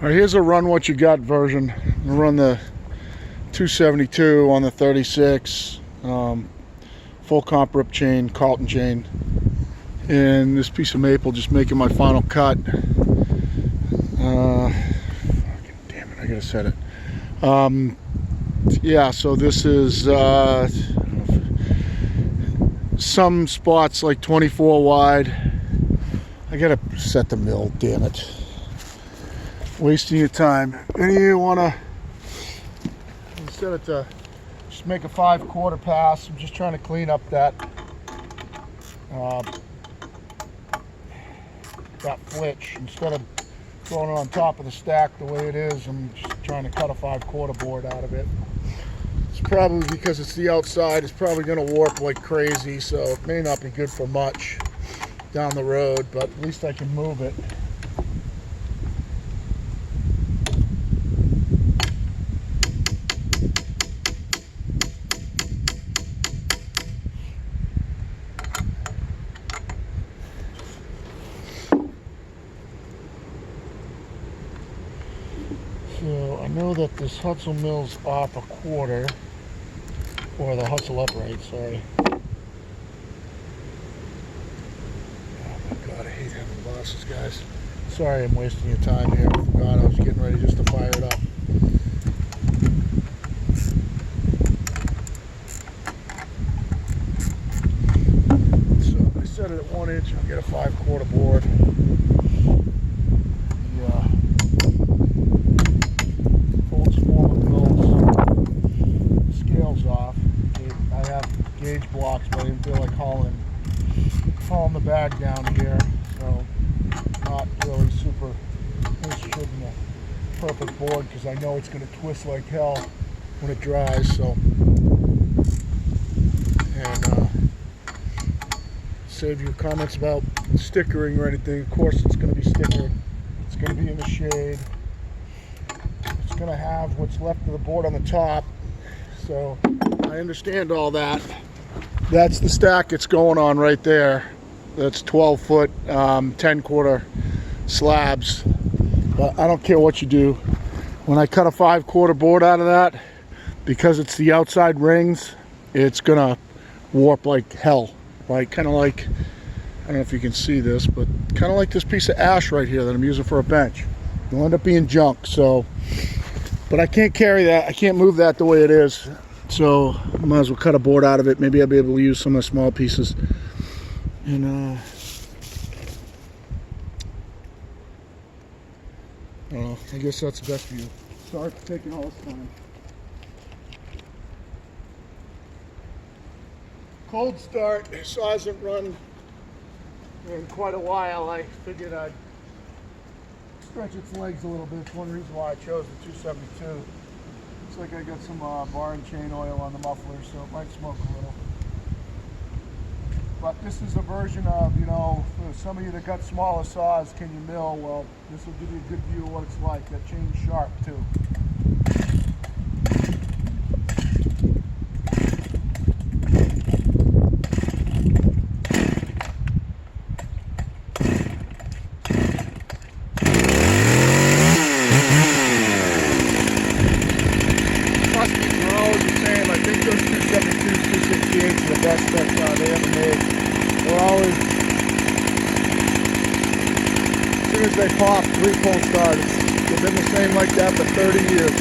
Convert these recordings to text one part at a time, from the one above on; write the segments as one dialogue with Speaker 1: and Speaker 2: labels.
Speaker 1: All right, here's a run what you got version. I'm gonna run the 272 on the 36, full comp rip chain, Carlton chain, and this piece of maple just making my final cut. Fucking damn it, I gotta set it. Yeah, so this is some spots like 24 wide. I gotta set the mill, damn it. Wasting your time. Any of you wanna, instead of to just make a 5/4 pass, I'm just trying to clean up that flitch. Instead of throwing it on top of the stack the way it is, I'm just trying to cut a 5/4 board out of it. It's probably because it's the outside, it's probably gonna warp like crazy, so it may not be good for much down the road, but at least I can move it. So I know that this Hustle mill's off 1/4, or the Hustle upright, sorry. Oh my God, I hate having bosses, guys. Sorry I'm wasting your time here. I forgot I was getting ready just to fire it up. So I set it at 1 inch and I'll get a 5/4 board. Gauge blocks, but I didn't feel like hauling the bag down here, so not really super interested in the perfect board because I know it's going to twist like hell when it dries. So, and save your comments about stickering or anything. Of course, it's going to be stickered. It's going to be in the shade. It's going to have what's left of the board on the top. So I understand all that. That's the stack it's going on right there. That's 12-foot, 10/4 slabs. But I don't care what you do. When I cut a 5/4 board out of that, because it's the outside rings, it's gonna warp like hell. Like, kind of like, I don't know if you can see this, but kind of like this piece of ash right here that I'm using for a bench. It'll end up being junk. So, but I can't carry that. I can't move that the way it is. So I might as well cut a board out of it. Maybe I'll be able to use some of the small pieces. And I don't know, I guess that's the best view. Sorry for taking all this time. Cold start, so hasn't run in quite a while. I figured I'd stretch its legs a little bit. It's one reason why I chose the 272. Looks like I got some bar and chain oil on the muffler, so it might smoke a little. But this is a version of, you know, for some of you that got smaller saws, can you mill? Well, this will give you a good view of what it's like. That chain's sharp too. The best that they ever made. They're always, as soon as they pop, 3-pole starts. They've been the same like that for 30 years.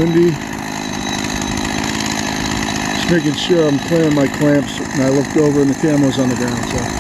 Speaker 1: windy. Just making sure I'm clearing my clamps, and I looked over and the camera's on the ground. So.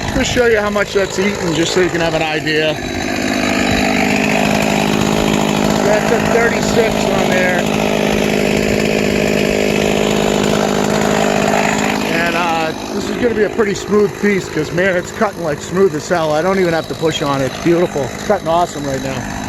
Speaker 1: I'm going to show you how much that's eaten, just so you can have an idea. That's a 36 on there. And this is going to be a pretty smooth piece, because man, it's cutting like smooth as hell. I don't even have to push on it. It's beautiful. It's cutting awesome right now.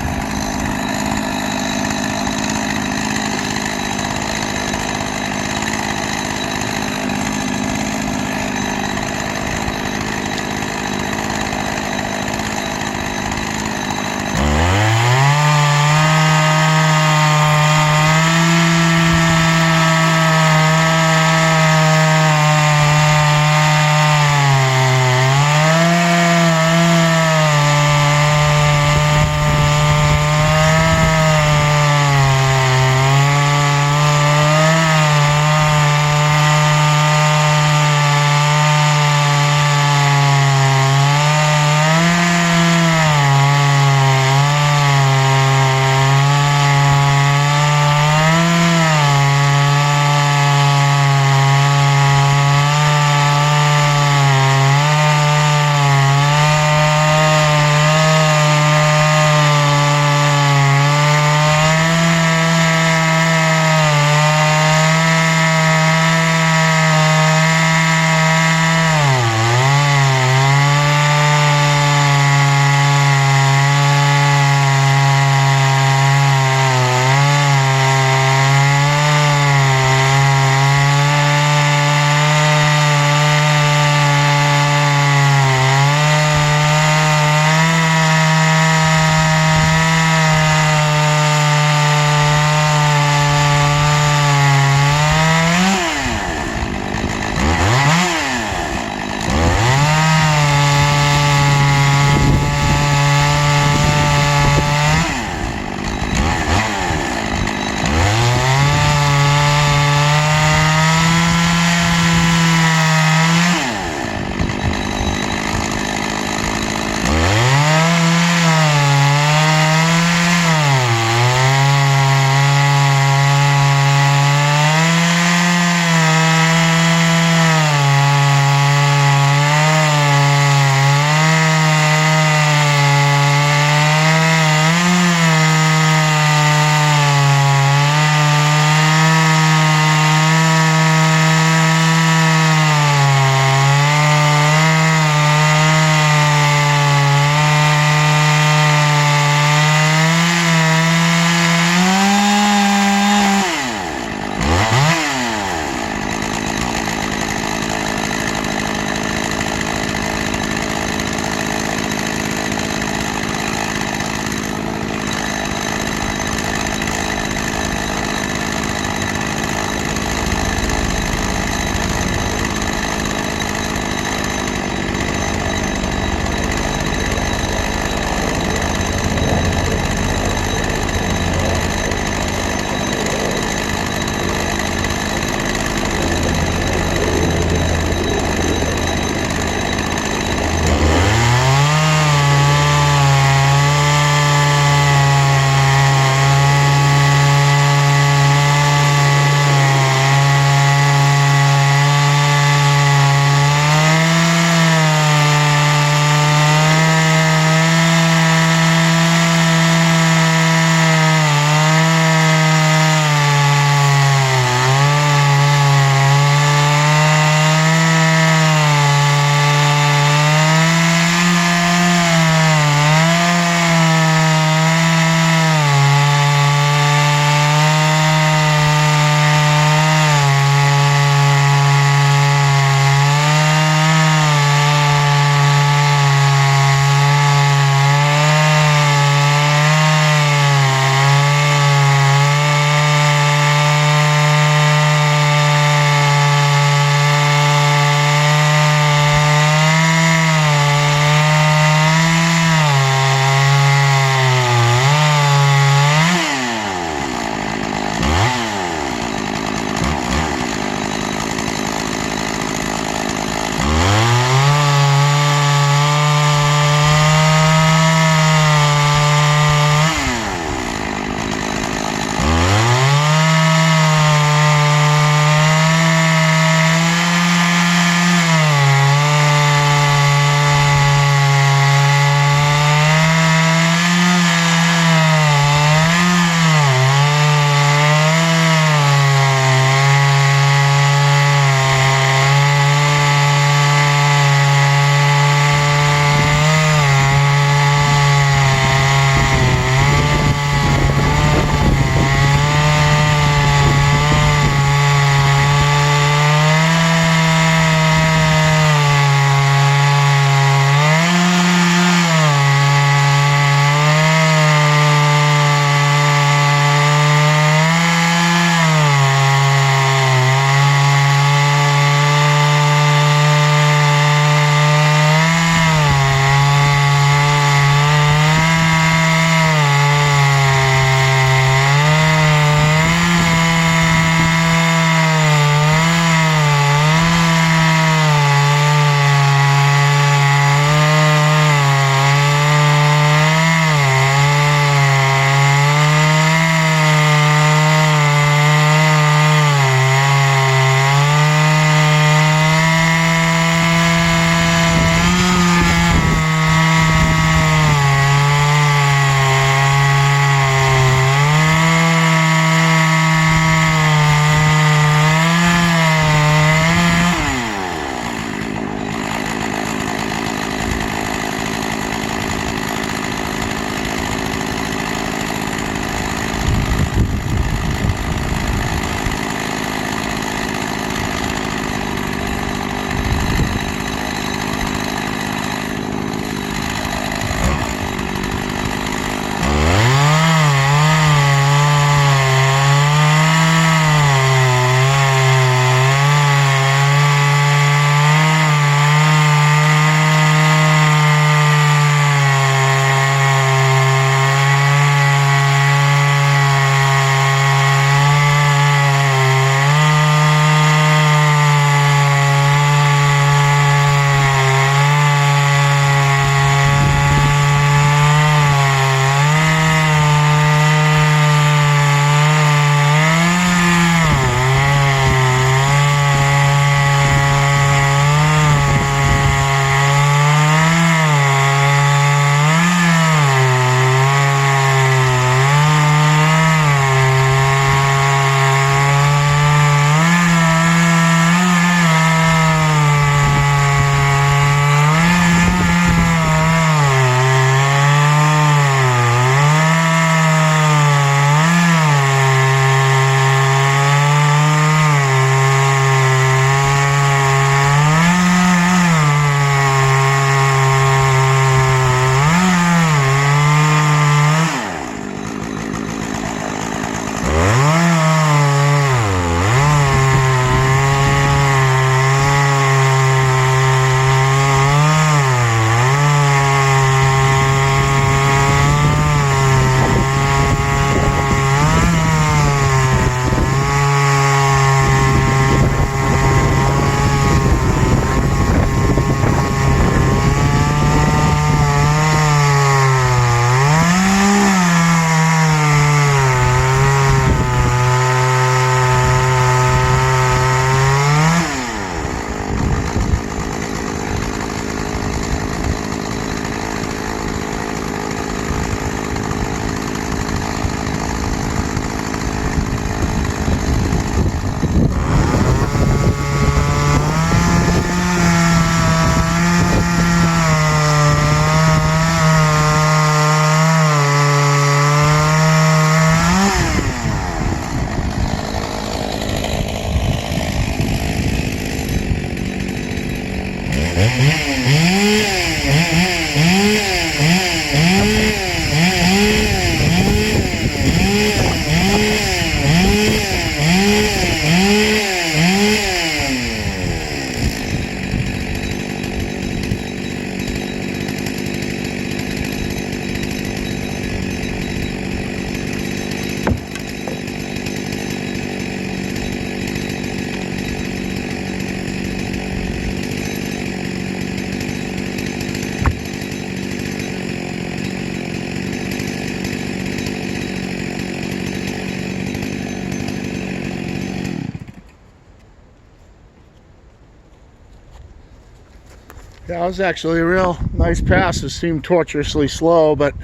Speaker 1: that was actually a real nice pass. It seemed tortuously slow, but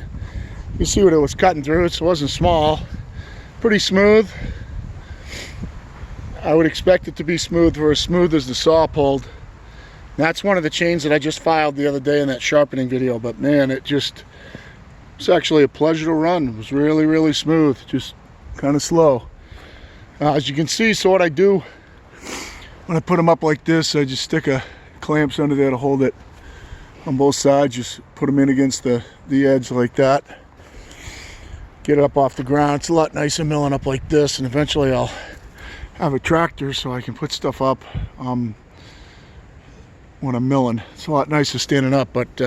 Speaker 1: you see what it was cutting through. It wasn't small. Pretty smooth. I would expect it to be smooth for as smooth as the saw pulled. That's one of the chains that I just filed the other day in that sharpening video, but man, it's actually a pleasure to run. It was really, really smooth, just kind of slow. As you can see, so what I do when I put them up like this, I just stick clamps under there to hold it on both sides. Just put them in against the edge like that. Get it up off the ground. It's a lot nicer milling up like this, and eventually I'll have a tractor so I can put stuff up when I'm milling. It's a lot nicer standing up, but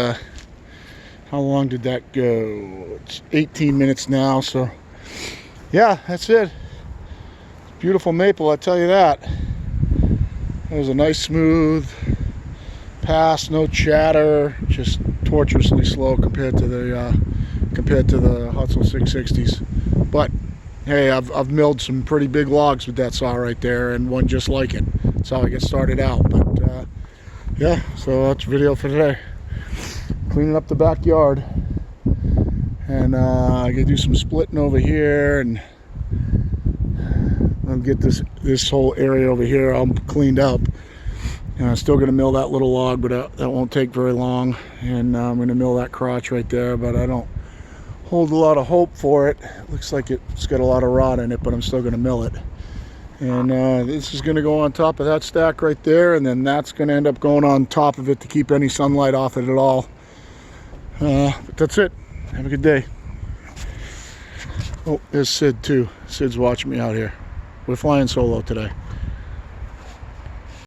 Speaker 1: how long did that go? It's 18 minutes now, so yeah, that's it. Beautiful maple, I tell you that. It was a nice smooth pass, no chatter, just tortuously slow compared to the Hutzel 660s. But hey, I've milled some pretty big logs with that saw right there, and one just like it. That's how I get started out. But yeah, so that's video for today. Cleaning up the backyard, and I gotta do some splitting over here, and I'll get this whole area over here all cleaned up. And I'm still gonna mill that little log, but that won't take very long. And I'm gonna mill that crotch right there, but I don't hold a lot of hope for it. It looks like it's got a lot of rot in it, but I'm still gonna mill it. And this is gonna go on top of that stack right there, and then that's gonna end up going on top of it to keep any sunlight off it at all. But that's it. Have a good day. Oh, there's Sid too. Sid's watching me out here. We're flying solo today.